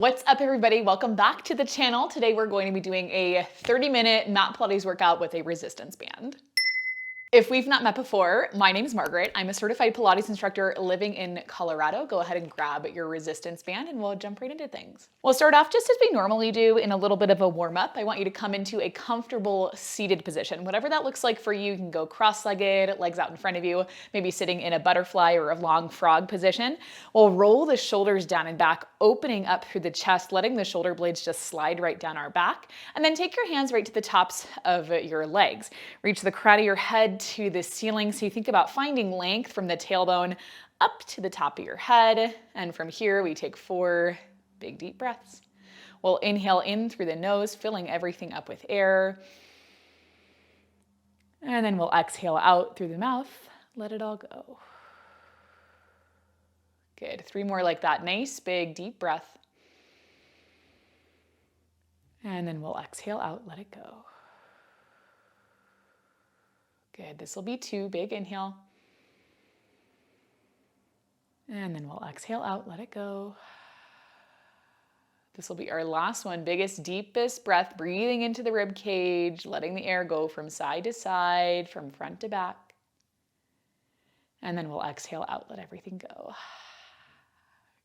What's up, everybody? Welcome back to the channel. Today we're going to be doing a 30-minute Mat Pilates workout with a resistance band. If we've not met before, my name is Margaret. I'm a certified Pilates instructor living in Colorado. Go ahead and grab your resistance band and we'll jump right into things. We'll start off just as we normally do in a little bit of a warm-up. I want you to come into a comfortable seated position. Whatever that looks like for you, you can go cross-legged, legs out in front of you, maybe sitting in a butterfly or a long frog position. We'll roll the shoulders down and back, opening up through the chest, letting the shoulder blades just slide right down our back. And then take your hands right to the tops of your legs. Reach the crown of your head to the ceiling. So you think about finding length from the tailbone up to the top of your head. And from here, we take 4 big deep breaths. We'll inhale in through the nose, filling everything up with air. And then we'll exhale out through the mouth. Let it all go. Good. 3 more like that. Nice, big, deep breath. And then we'll exhale out, let it go. Good. This will be 2, big inhale. And then we'll exhale out, let it go. This will be our last one, biggest, deepest breath, breathing into the rib cage, letting the air go from side to side, from front to back. And then we'll exhale out, let everything go.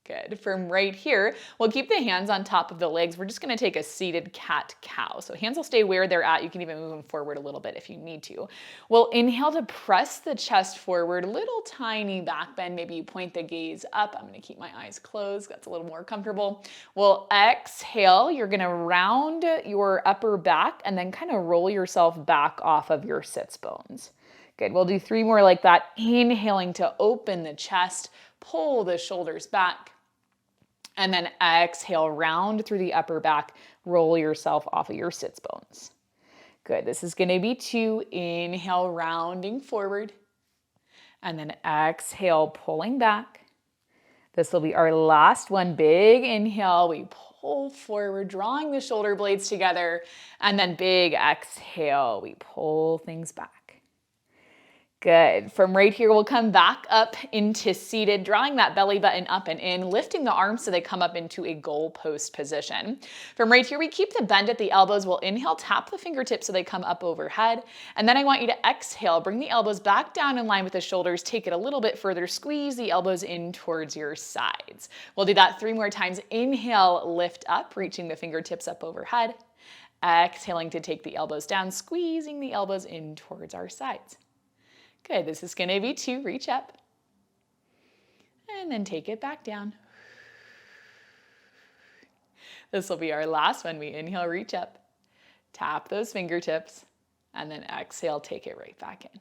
Good. From right here, we'll keep the hands on top of the legs. We're just going to take a seated cat-cow. So hands will stay where they're at. You can even move them forward a little bit if you need to. We'll inhale to press the chest forward, little tiny back bend. Maybe you point the gaze up. I'm going to keep my eyes closed. That's a little more comfortable. We'll exhale. You're going to round your upper back and then kind of roll yourself back off of your sits bones. Good. We'll do 3 more like that. Inhaling to open the chest, pull the shoulders back. And then exhale, round through the upper back, roll yourself off of your sits bones. Good, this is gonna be 2, inhale, rounding forward. And then exhale, pulling back. This will be our last one, big inhale, we pull forward, drawing the shoulder blades together. And then big exhale, we pull things back. Good. From right here, we'll come back up into seated, drawing that belly button up and in, lifting the arms so they come up into a goal post position. From right here, we keep the bend at the elbows. We'll inhale, tap the fingertips so they come up overhead. And then I want you to exhale, bring the elbows back down in line with the shoulders, take it a little bit further, squeeze the elbows in towards your sides. We'll do that 3 more times. Inhale, lift up, reaching the fingertips up overhead. Exhaling to take the elbows down, squeezing the elbows in towards our sides. Good, this is gonna be 2, reach up. And then take it back down. This will be our last one. We inhale, reach up, tap those fingertips, and then exhale, take it right back in.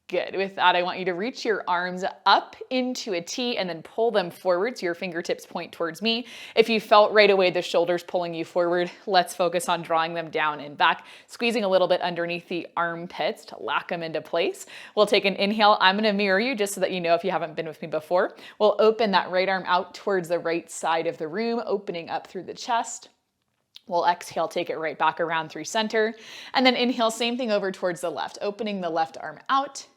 Good. With that, I want you to reach your arms up into a T and then pull them forward so your fingertips point towards me. If you felt right away the shoulders pulling you forward, let's focus on drawing them down and back, squeezing a little bit underneath the armpits to lock them into place. We'll take an inhale. I'm going to mirror you just so that you know if you haven't been with me before. We'll open that right arm out towards the right side of the room, opening up through the chest. We'll exhale, take it right back around through center. And then inhale, same thing over towards the left, opening the left arm out.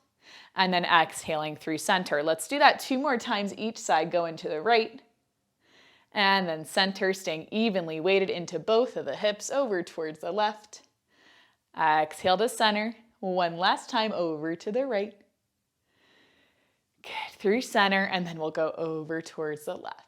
And then exhaling through center. Let's do that 2 more times each side, going to the right. And then center, staying evenly weighted into both of the hips, over towards the left. Exhale to center. 1 last time, over to the right. Good, through center, and then we'll go over towards the left.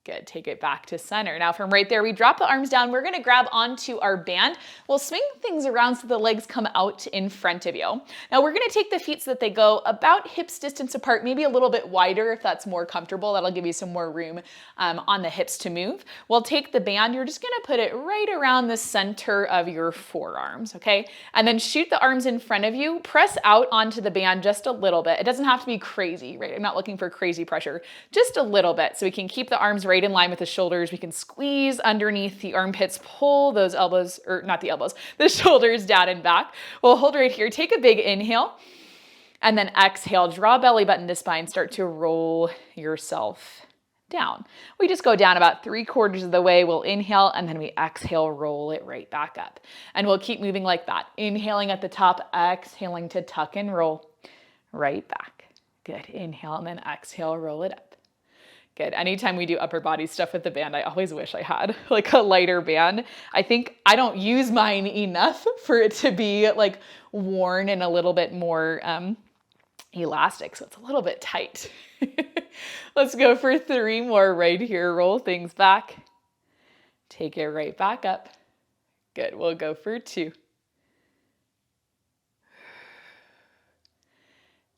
Good, take it back to center. Now from right there, we drop the arms down. We're gonna grab onto our band. We'll swing things around so the legs come out in front of you. Now we're gonna take the feet so that they go about hips distance apart, maybe a little bit wider if that's more comfortable. That'll give you some more room on the hips to move. We'll take the band, you're just gonna put it right around the center of your forearms, okay? And then shoot the arms in front of you, press out onto the band just a little bit. It doesn't have to be crazy, right? I'm not looking for crazy pressure, just a little bit so we can keep the arms right in line with the shoulders. We can squeeze underneath the armpits, pull those elbows, or not the elbows, the shoulders down and back. We'll hold right here, take a big inhale, and then exhale, draw belly button to spine, start to roll yourself down. We just go down about 3/4 of the way. We'll inhale, and then we exhale, roll it right back up. And we'll keep moving like that. Inhaling at the top, exhaling to tuck and roll right back. Good, inhale, and then exhale, roll it up. Good. Anytime we do upper body stuff with the band, I always wish I had like a lighter band. I think I don't use mine enough for it to be like worn and a little bit more elastic, so it's a little bit tight. Let's go for 3 more right here. Roll things back. Take it right back up. Good. We'll go for 2.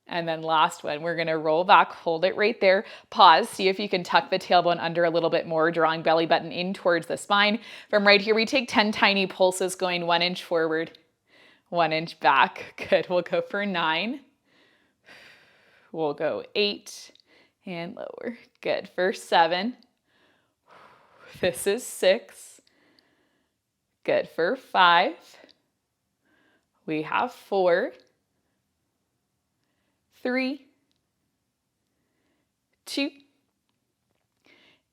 And then last one, we're gonna roll back, hold it right there, pause, see if you can tuck the tailbone under a little bit more, drawing belly button in towards the spine. From right here, we take 10 tiny pulses going 1 inch forward, 1 inch back. Good, we'll go for 9. We'll go 8 and lower. Good, for 7. This is 6. Good, for 5. We have 4. 3, 2,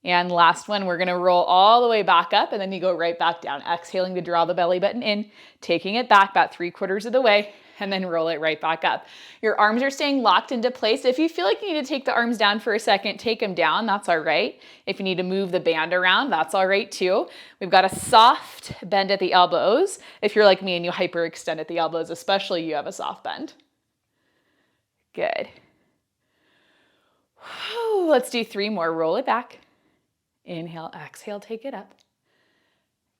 and last one, we're gonna roll all the way back up and then you go right back down, exhaling to draw the belly button in, taking it back about 3/4 of the way, and then roll it right back up. Your arms are staying locked into place. If you feel like you need to take the arms down for a second, take them down, that's all right. If you need to move the band around, that's all right too. We've got a soft bend at the elbows. If you're like me and you hyperextend at the elbows, especially, you have a soft bend. Good. Let's do 3 more. Roll it back. Inhale, exhale, take it up.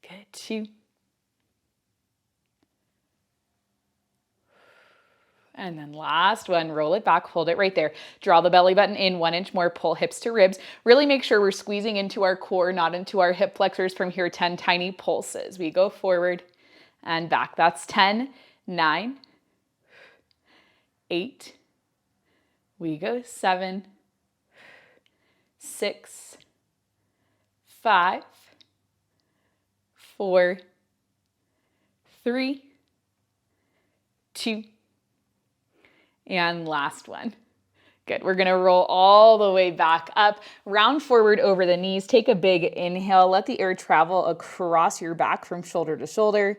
Good. 2. And then last one, roll it back, hold it right there. Draw the belly button in 1 inch more, pull hips to ribs. Really make sure we're squeezing into our core, not into our hip flexors. From here, 10 tiny pulses. We go forward and back. That's 10, 9, 8, we go 7, 6, 5, 4, 3, 2, and last one. Good. We're gonna roll all the way back up, round forward over the knees, take a big inhale, let the air travel across your back from shoulder to shoulder,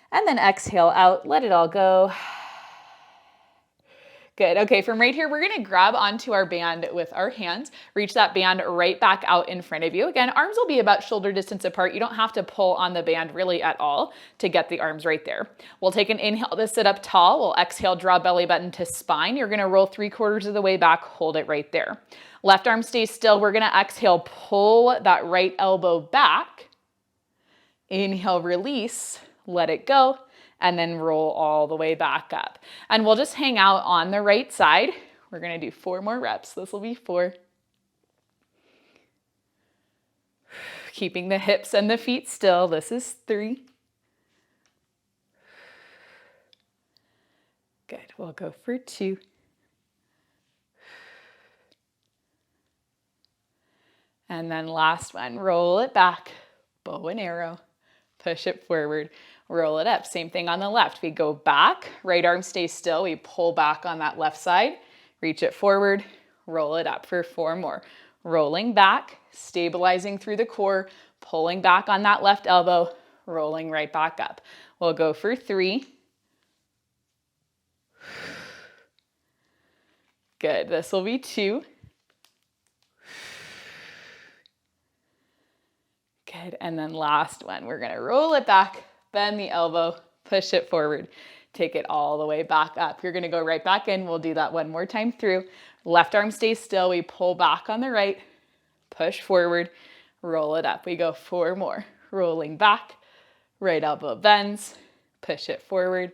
and then exhale out, let it all go. Good. Okay, from right here, we're gonna grab onto our band with our hands, reach that band right back out in front of you. Again, arms will be about shoulder distance apart. You don't have to pull on the band really at all to get the arms right there. We'll take an inhale to sit up tall. We'll exhale, draw belly button to spine. You're gonna roll 3/4 of the way back, hold it right there. Left arm stays still. We're gonna exhale, pull that right elbow back. Inhale, release, let it go. And then roll all the way back up. And we'll just hang out on the right side. We're gonna do 4 more reps. This will be 4. Keeping the hips and the feet still. This is 3. Good, we'll go for 2. And then last one, roll it back, bow and arrow, push it forward. Roll it up. Same thing on the left. We go back, right arm stays still. We pull back on that left side, reach it forward, roll it up for 4 more. Rolling back, stabilizing through the core, pulling back on that left elbow, rolling right back up. We'll go for 3. Good. This will be 2. Good. And then last one, we're going to roll it back. Bend the elbow, push it forward, take it all the way back up. You're gonna go right back in. We'll do that one more time through. Left arm stays still. We pull back on the right, push forward, roll it up. We go 4 more. Rolling back, right elbow bends, push it forward,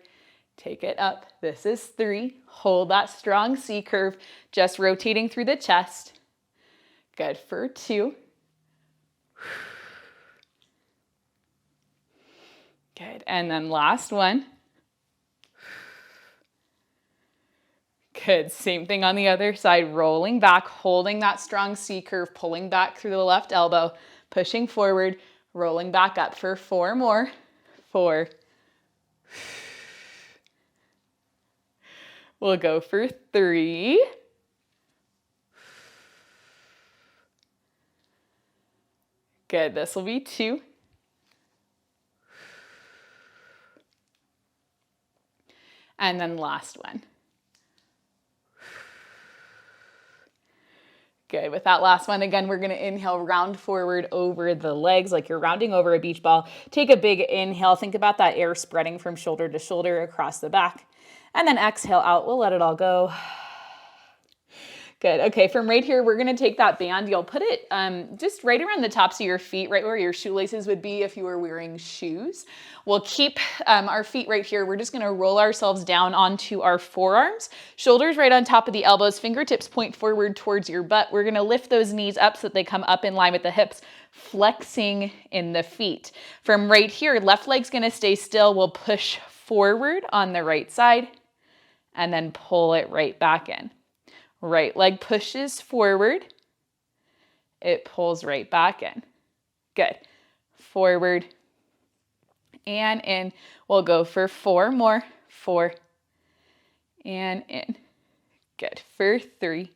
take it up. This is 3. Hold that strong C curve, just rotating through the chest. Good for 2. Good, and then last one. Good, same thing on the other side, rolling back, holding that strong C curve, pulling back through the left elbow, pushing forward, rolling back up for 4 more. 4. We'll go for 3. Good, this will be 2. And then last one. Good. With that last one, again, we're going to inhale, round forward over the legs like you're rounding over a beach ball. Take a big inhale. Think about that air spreading from shoulder to shoulder across the back. And then exhale out. We'll let it all go. Good. Okay, from right here, we're going to take that band. You'll put it just right around the tops of your feet, right where your shoelaces would be if you were wearing shoes. We'll keep our feet right here. We're just going to roll ourselves down onto our forearms, shoulders right on top of the elbows, fingertips point forward towards your butt. We're going to lift those knees up so that they come up in line with the hips, flexing in the feet. From right here, left leg's going to stay still. We'll push forward on the right side and then pull it right back in. Right leg pushes forward. It pulls right back in. Good. Forward and in. We'll go for 4 more. 4 and in. Good. For 3,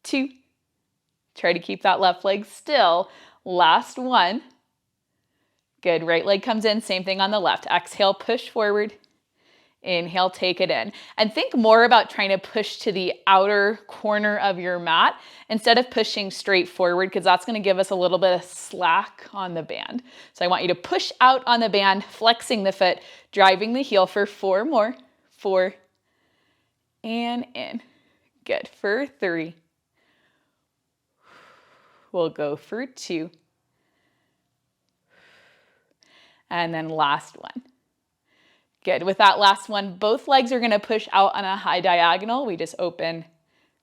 2. Try to keep that left leg still. Last one. Good. Right leg comes in. Same thing on the left. Exhale, push forward. Inhale, take it in. And think more about trying to push to the outer corner of your mat instead of pushing straight forward, because that's going to give us a little bit of slack on the band. So I want you to push out on the band, flexing the foot, driving the heel for 4 more. 4 and in. Good. For 3. We'll go for 2. And then last one. Good. With that last one, both legs are going to push out on a high diagonal. We just open,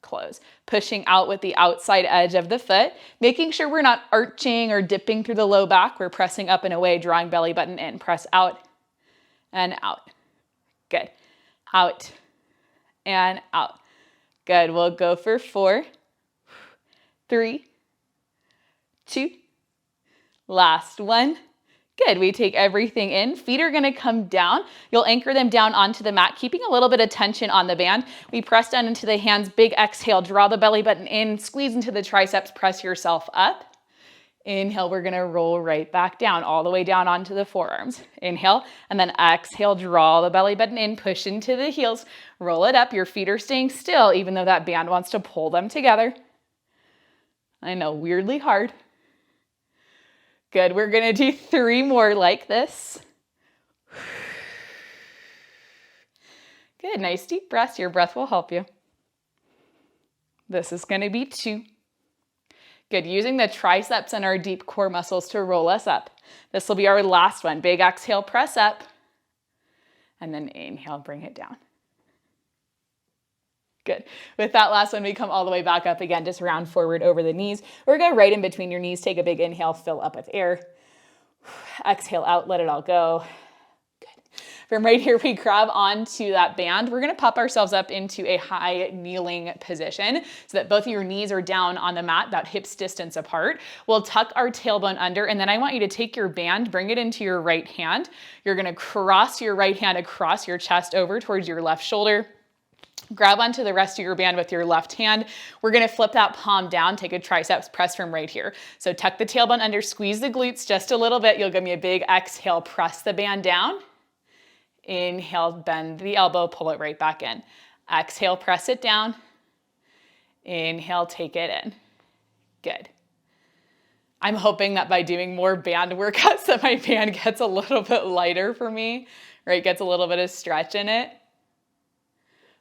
close. Pushing out with the outside edge of the foot, making sure we're not arching or dipping through the low back. We're pressing up and away, drawing belly button in. Press out and out. Good. Out and out. Good. We'll go for 4, 3, 2. Last one. Good. We take everything in. Feet are going to come down. You'll anchor them down onto the mat, keeping a little bit of tension on the band. We press down into the hands. Big exhale. Draw the belly button in. Squeeze into the triceps. Press yourself up. Inhale. We're going to roll right back down, all the way down onto the forearms. Inhale. And then exhale. Draw the belly button in. Push into the heels. Roll it up. Your feet are staying still, even though that band wants to pull them together. I know, weirdly hard. Good. We're going to do 3 more like this. Good. Nice deep breaths. Your breath will help you. This is going to be 2. Good. Using the triceps and our deep core muscles to roll us up. This will be our last one. Big exhale, press up. And then inhale, bring it down. Good. With that last one, we come all the way back up again, just round forward over the knees, or go right in between your knees. Take a big inhale, fill up with air. Exhale out, let it all go. Good. From right here, we grab onto that band. We're going to pop ourselves up into a high kneeling position so that both of your knees are down on the mat, about hips distance apart. We'll tuck our tailbone under, and then I want you to take your band, bring it into your right hand. You're going to cross your right hand across your chest over towards your left shoulder. Grab onto the rest of your band with your left hand. We're going to flip that palm down, take a triceps press from right here. So tuck the tailbone under, squeeze the glutes just a little bit. You'll give me a big exhale, press the band down. Inhale, bend the elbow, pull it right back in. Exhale, press it down. Inhale, take it in. Good. I'm hoping that by doing more band workouts that my band gets a little bit lighter for me, right? Gets a little bit of stretch in it.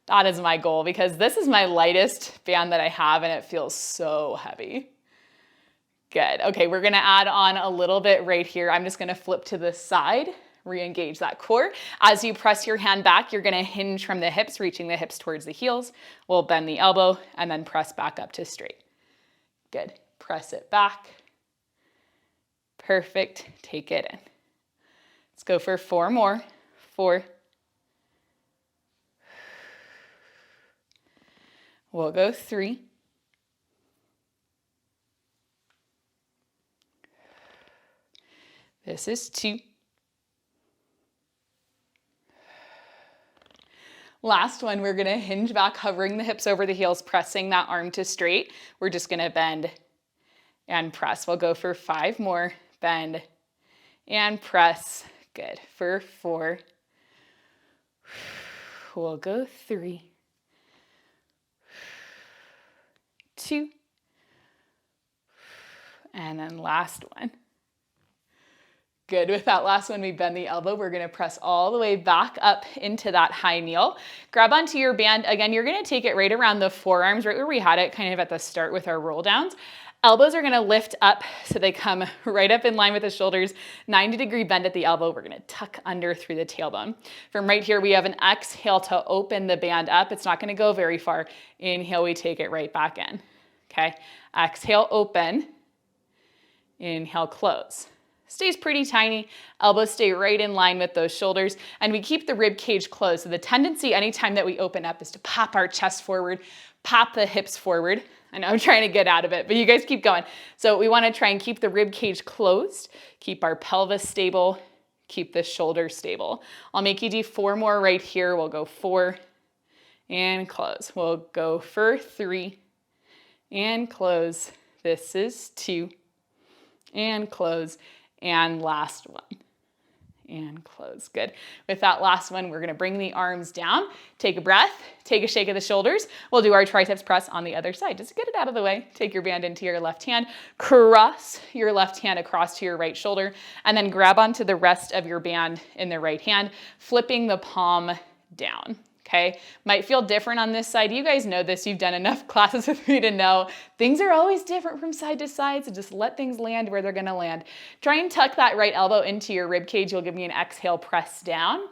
That is my goal, because this is my lightest band that I have and it feels so heavy. Good. Okay, we're gonna add on a little bit right here. I'm just gonna flip to the side, re-engage that core. As you press your hand back, you're gonna hinge from the hips, reaching the hips towards the heels. We'll bend the elbow and then press back up to straight. Good. Press it back. Perfect. Take it in. Let's go for 4 more. 4. We'll go 3. This is 2. Last one, we're going to hinge back, hovering the hips over the heels, pressing that arm to straight. We're just going to bend and press. We'll go for 5 more. Bend and press. Good. For 4. We'll go 3. 2. And then last one. Good. With that last one, we bend the elbow. We're going to press all the way back up into that high kneel. Grab onto your band. Again, you're going to take it right around the forearms, right where we had it kind of at the start with our roll downs. Elbows are going to lift up so they come right up in line with the shoulders. 90-degree bend at the elbow. We're going to tuck under through the tailbone. From right here, we have an exhale to open the band up. It's not going to go very far. Inhale, we take it right back in. Okay. Exhale, open. Inhale, close. Stays pretty tiny. Elbows stay right in line with those shoulders, and we keep the rib cage closed. So the tendency anytime that we open up is to pop our chest forward, pop the hips forward. I know I'm trying to get out of it, but you guys keep going. So we want to try and keep the rib cage closed, keep our pelvis stable, keep the shoulders stable. I'll make you do 4 more right here. We'll go 4 and close. We'll go for 3 and close. This is 2 and close. And last one, and close. Good. With that last one, we're gonna bring the arms down, take a breath, take a shake of the shoulders. We'll do our triceps press on the other side. Just get it out of the way. Take your band into your left hand, cross your left hand across to your right shoulder, and then grab onto the rest of your band in the right hand, flipping the palm down. Okay, might feel different on this side. You guys know this. You've done enough classes with me to know things are always different from side to side, so just let things land where they're gonna land. Try and tuck that right elbow into your rib cage. You'll give me an exhale, press down.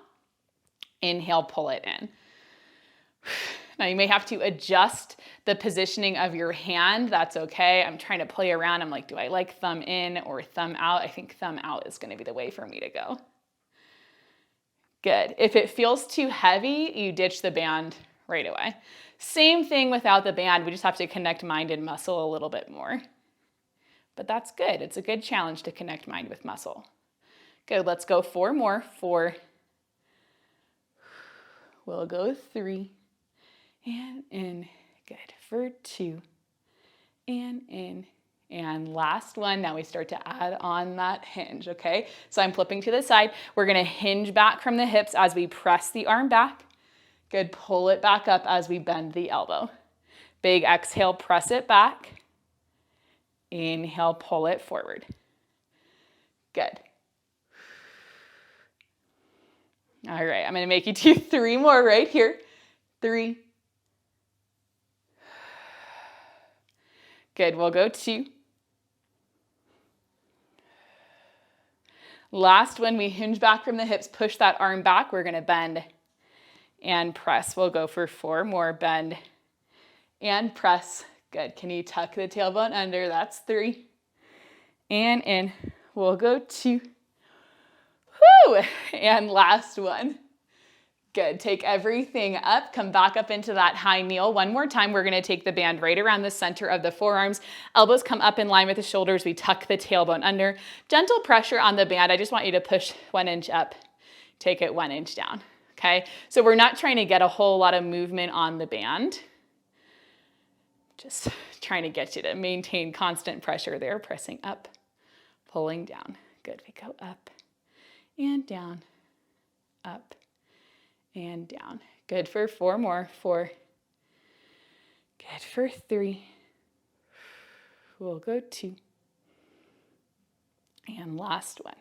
Inhale, pull it in. Now you may have to adjust the positioning of your hand. That's okay. I'm trying to play around. I'm like, do I like thumb in or thumb out? I think thumb out is gonna be the way for me to go. Good. If it feels too heavy, you ditch the band right away. Same thing without the band. We just have to connect mind and muscle a little bit more. But that's good. It's a good challenge to connect mind with muscle. Good. Let's go 4 more. 4. We'll go 3 and in. Good. For 2 and in. And last one, now we start to add on that hinge, okay? So I'm flipping to the side. We're gonna hinge back from the hips as we press the arm back. Good, pull it back up as we bend the elbow. Big exhale, press it back. Inhale, pull it forward. Good. All right, I'm gonna make you do 3 more right here. 3. Good, we'll go 2. Last one, we hinge back from the hips, push that arm back. We're gonna bend and press. We'll go for 4 more, bend and press. Good, can you tuck the tailbone under? That's 3. And in, we'll go 2. Woo! And last one. Good, take everything up, come back up into that high kneel. One more time, we're gonna take the band right around the center of the forearms. Elbows come up in line with the shoulders. We tuck the tailbone under. Gentle pressure on the band. I just want you to push 1 inch up, take it 1 inch down, okay? So we're not trying to get a whole lot of movement on the band. Just trying to get you to maintain constant pressure there, pressing up, pulling down. Good, we go up and down, up and down. Good for 4 more. 4. Good for 3. We'll go 2. And last one.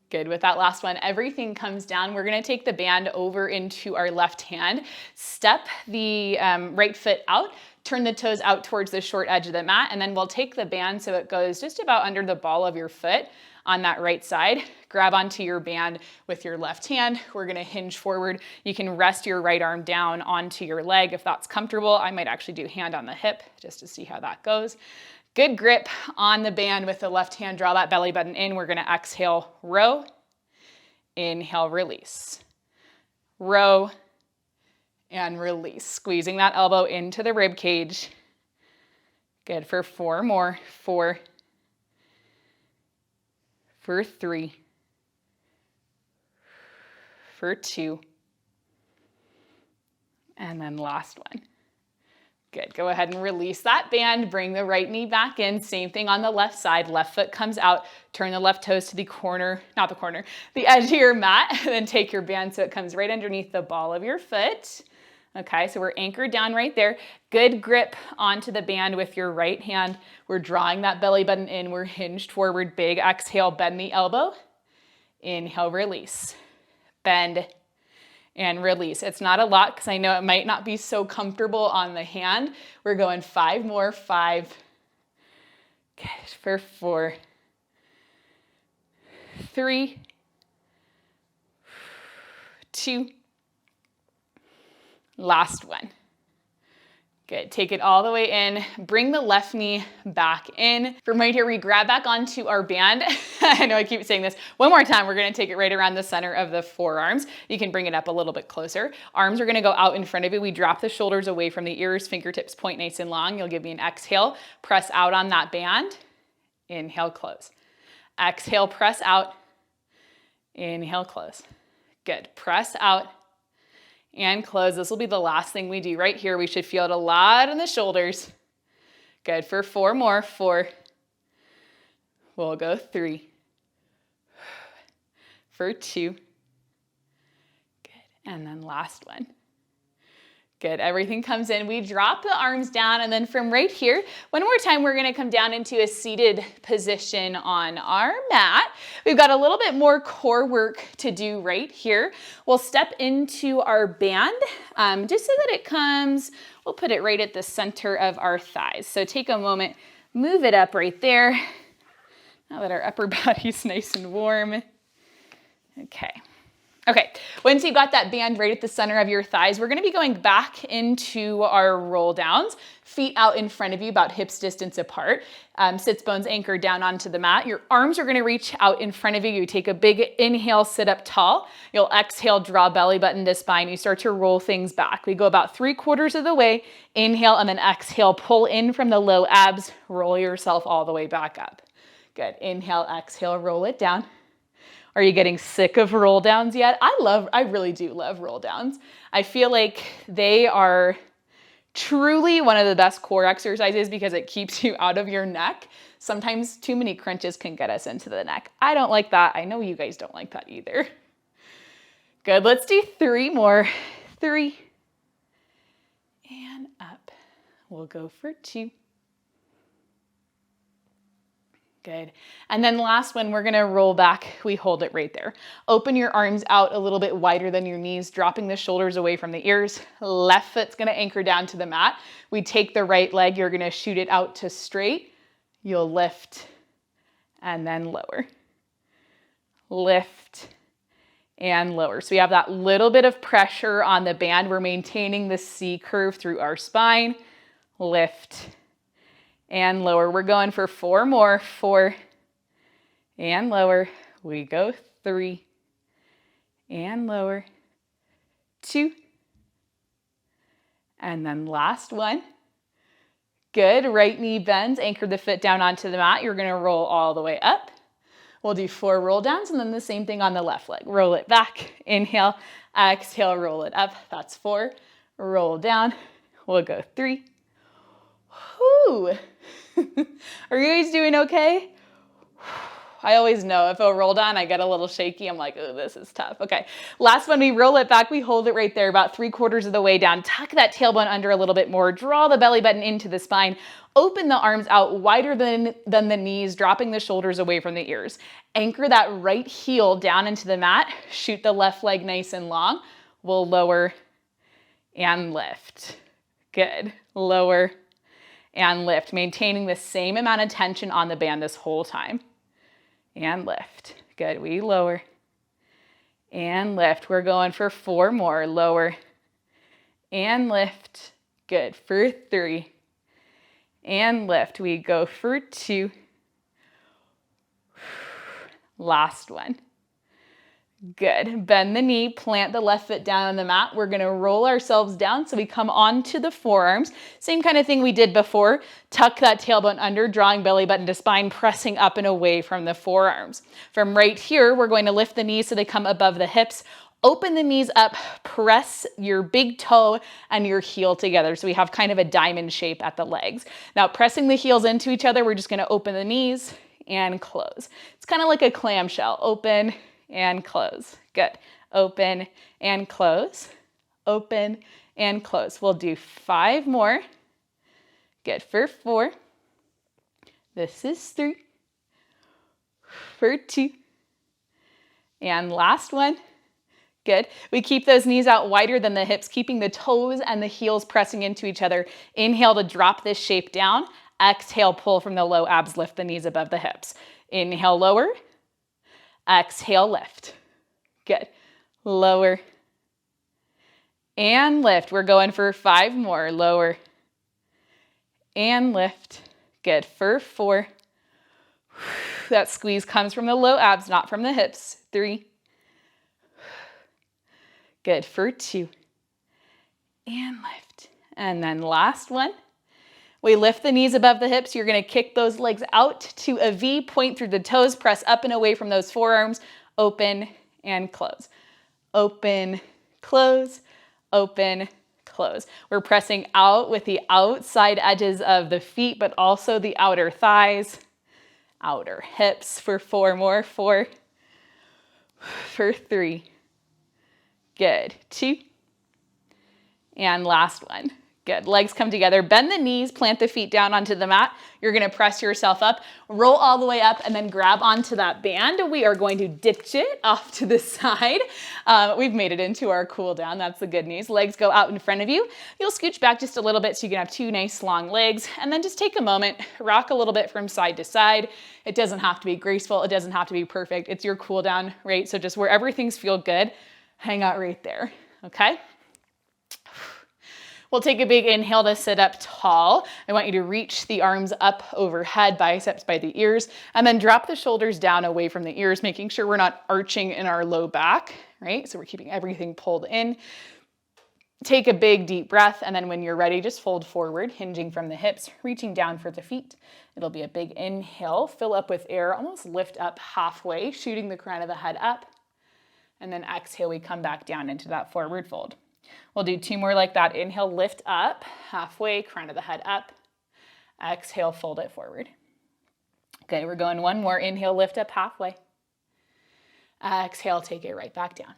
Good. With that last one, everything comes down. We're going to take the band over into our left hand. Step the right foot out. Turn the toes out towards the short edge of the mat. And then we'll take the band so it goes just about under the ball of your foot on that right side. Grab onto your band with your left hand. We're gonna hinge forward. You can rest your right arm down onto your leg if that's comfortable. I might actually do hand on the hip just to see how that goes. Good grip on the band with the left hand. Draw that belly button in. We're gonna exhale, row. Inhale, release. Row and release. Squeezing that elbow into the rib cage. Good for 4 more. 4. For 3, for 2, and then last one. Good, go ahead and release that band, bring the right knee back in, same thing on the left side, left foot comes out, turn the left toes to the corner, not the corner, the edge of your mat, and then take your band so it comes right underneath the ball of your foot. Okay, so we're anchored down right there. Good grip onto the band with your right hand. We're drawing that belly button in. We're hinged forward. Big exhale, bend the elbow. Inhale, release. Bend and release. It's not a lot because I know it might not be so comfortable on the hand. We're going 5 more. 5. Good. For 4. 3. 2. Last one. Good. Take it all the way in. Bring the left knee back in. From right here, we grab back onto our band. I know I keep saying this. One more time, we're going to take it right around the center of the forearms. You can bring it up a little bit closer. Arms are going to go out in front of you. We drop the shoulders away from the ears. Fingertips point nice and long. You'll give me an exhale. Press out on that band. Inhale, close. Exhale, press out. Inhale, close. Good. Press out and close. This will be the last thing we do right here. We should feel it a lot in the shoulders. Good. For 4 more. 4. We'll go 3. For 2. Good. And then last one. Good. Everything comes in. We drop the arms down, and then from right here, one more time, we're going to come down into a seated position on our mat. We've got a little bit more core work to do right here. We'll step into our band just so that it comes, we'll put it right at the center of our thighs. So take a moment, move it up right there. Now that our upper body's nice and warm. Okay, once you've got that band right at the center of your thighs, we're gonna be going back into our roll downs, feet out in front of you, about hips distance apart, sits bones anchored down onto the mat. Your arms are gonna reach out in front of you. You take a big inhale, sit up tall. You'll exhale, draw belly button to spine. You start to roll things back. We go about 3/4 of the way, inhale, and then exhale, pull in from the low abs, roll yourself all the way back up. Good, inhale, exhale, roll it down. Are you getting sick of roll downs yet? I really do love roll downs. I feel like they are truly one of the best core exercises because it keeps you out of your neck. Sometimes too many crunches can get us into the neck. I don't like that. I know you guys don't like that either. Good, let's do 3 more. 3. And up. We'll go for 2. Good. And then last one, we're gonna roll back. We hold it right there. Open your arms out a little bit wider than your knees, dropping the shoulders away from the ears. Left foot's gonna anchor down to the mat. We take the right leg, you're gonna shoot it out to straight. You'll lift and then lower. Lift and lower. So we have that little bit of pressure on the band. We're maintaining the C curve through our spine. Lift and lower. We're going for 4 more. 4 and lower. We go 3 and lower. 2 and then last one. Good. Right knee bends. Anchor the foot down onto the mat. You're going to roll all the way up. We'll do 4 roll downs and then the same thing on the left leg. Roll it back. Inhale. Exhale. Roll it up. That's 4. Roll down. We'll go 3. Whew. Are you guys doing okay? I always know if I roll down, I get a little shaky. I'm like, oh, this is tough. Okay, last one, we roll it back. We hold it right there about 3/4 of the way down. Tuck that tailbone under a little bit more. Draw the belly button into the spine. Open the arms out wider than the knees, dropping the shoulders away from the ears. Anchor that right heel down into the mat. Shoot the left leg nice and long. We'll lower and lift. Good. Lower and lift, maintaining the same amount of tension on the band this whole time. And lift. Good. We lower and lift. We're going for 4 more. Lower and lift. Good. For 3 and lift. We go for 2. Last one. Good. Bend the knee, plant the left foot down on the mat. We're gonna roll ourselves down so we come onto the forearms. Same kind of thing we did before. Tuck that tailbone under, drawing belly button to spine, pressing up and away from the forearms. From right here, we're going to lift the knees so they come above the hips. Open the knees up, press your big toe and your heel together. So we have kind of a diamond shape at the legs. Now pressing the heels into each other, we're just gonna open the knees and close. It's kind of like a clamshell. Open and close. Good. Open and close. Open and close. We'll do 5 more. Good, for 4. This is 3. For 2. And last one. Good. We keep those knees out wider than the hips, keeping the toes and the heels pressing into each other. Inhale to drop this shape down. Exhale, pull from the low abs, lift the knees above the hips. Inhale, lower. Exhale, lift. Good. Lower. And lift. We're going for 5 more. Lower. And lift. Good. For 4. That squeeze comes from the low abs, not from the hips. 3. Good, for 2. And lift. And then last one. We lift the knees above the hips. You're gonna kick those legs out to a V, point through the toes, press up and away from those forearms, open and close. Open, close, open, close. We're pressing out with the outside edges of the feet, but also the outer thighs, outer hips for 4 more. 4, for 3. Good. 2. And last one. Good. Legs come together. Bend the knees, plant the feet down onto the mat. You're going to press yourself up, roll all the way up, and then grab onto that band. We are going to ditch it off to the side. We've made it into our cool down. That's the good news. Legs go out in front of you. You'll scooch back just a little bit so you can have 2 nice long legs. And then just take a moment, rock a little bit from side to side. It doesn't have to be graceful. It doesn't have to be perfect. It's your cool down, right? So just wherever things feel good, hang out right there, okay? We'll take a big inhale to sit up tall. I want you to reach the arms up overhead, biceps by the ears, and then drop the shoulders down away from the ears, making sure we're not arching in our low back, right? So we're keeping everything pulled in. Take a big deep breath, and then when you're ready, just fold forward, hinging from the hips, reaching down for the feet. It'll be a big inhale, fill up with air, almost lift up halfway, shooting the crown of the head up. And then exhale, we come back down into that forward fold. We'll do 2 more like that. Inhale, lift up, halfway, crown of the head up. Exhale, fold it forward. Okay, we're going 1 more. Inhale, lift up halfway. Exhale, take it right back down.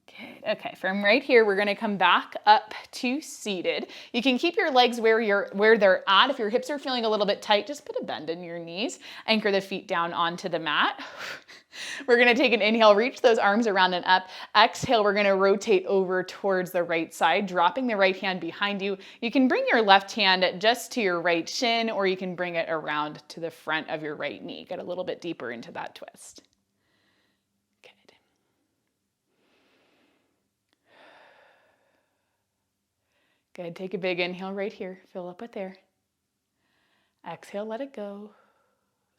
Good. Okay, from right here, we're gonna come back up to seated. You can keep your legs where they're at. If your hips are feeling a little bit tight, just put a bend in your knees. Anchor the feet down onto the mat. We're gonna take an inhale, reach those arms around and up. Exhale, we're gonna rotate over towards the right side, dropping the right hand behind you. You can bring your left hand just to your right shin, or you can bring it around to the front of your right knee. Get a little bit deeper into that twist. Good, take a big inhale right here, fill up with air. Exhale, let it go.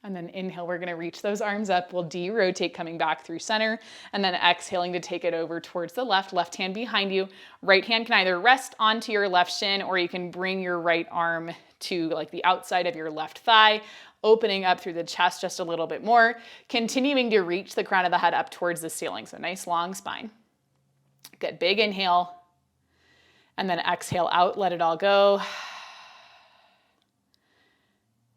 And then inhale, we're gonna reach those arms up. We'll de-rotate coming back through center, and then exhaling to take it over towards the left hand behind you. Right hand can either rest onto your left shin, or you can bring your right arm to like the outside of your left thigh, opening up through the chest just a little bit more, continuing to reach the crown of the head up towards the ceiling. So nice long spine. Good, big inhale. And then exhale out, let it all go.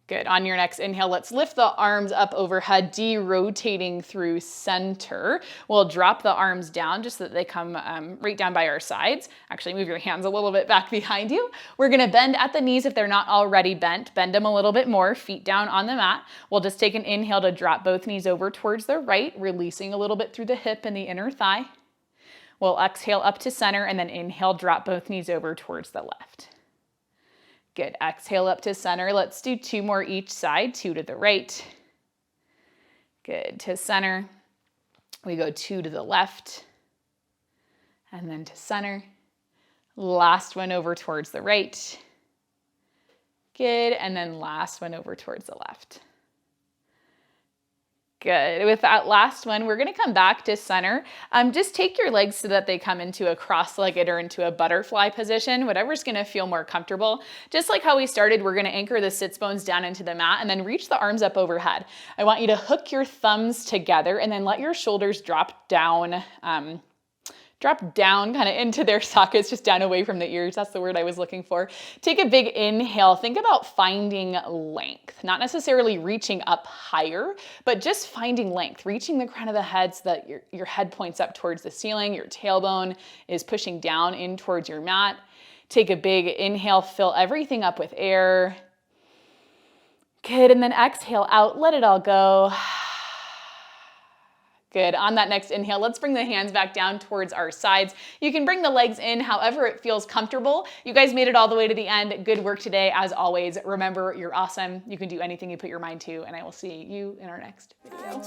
Good, on your next inhale, let's lift the arms up overhead, de-rotating through center. We'll drop the arms down just so that they come right down by our sides. Actually, move your hands a little bit back behind you. We're gonna bend at the knees if they're not already bent. Bend them a little bit more, feet down on the mat. We'll just take an inhale to drop both knees over towards the right, releasing a little bit through the hip and the inner thigh. We'll exhale up to center, and then inhale, drop both knees over towards the left. Good, exhale up to center. Let's do 2 more each side, 2 to the right. Good, to center. We go 2 to the left, and then to center. Last one over towards the right. Good, and then last one over towards the left. Good. With that last one, we're going to come back to center. Just take your legs so that they come into a cross-legged or into a butterfly position, whatever's going to feel more comfortable. Just like how we started, we're going to anchor the sits bones down into the mat and then reach the arms up overhead. I want you to hook your thumbs together and then let your shoulders drop down Drop down kind of into their sockets, just down away from the ears. That's the word I was looking for. Take a big inhale. Think about finding length, not necessarily reaching up higher, but just finding length, reaching the crown of the head so that your head points up towards the ceiling, your tailbone is pushing down in towards your mat. Take a big inhale, fill everything up with air. Good, and then exhale out, let it all go. Good. On that next inhale, let's bring the hands back down towards our sides. You can bring the legs in however it feels comfortable. You guys made it all the way to the end. Good work today. As always, remember, you're awesome. You can do anything you put your mind to, and I will see you in our next video.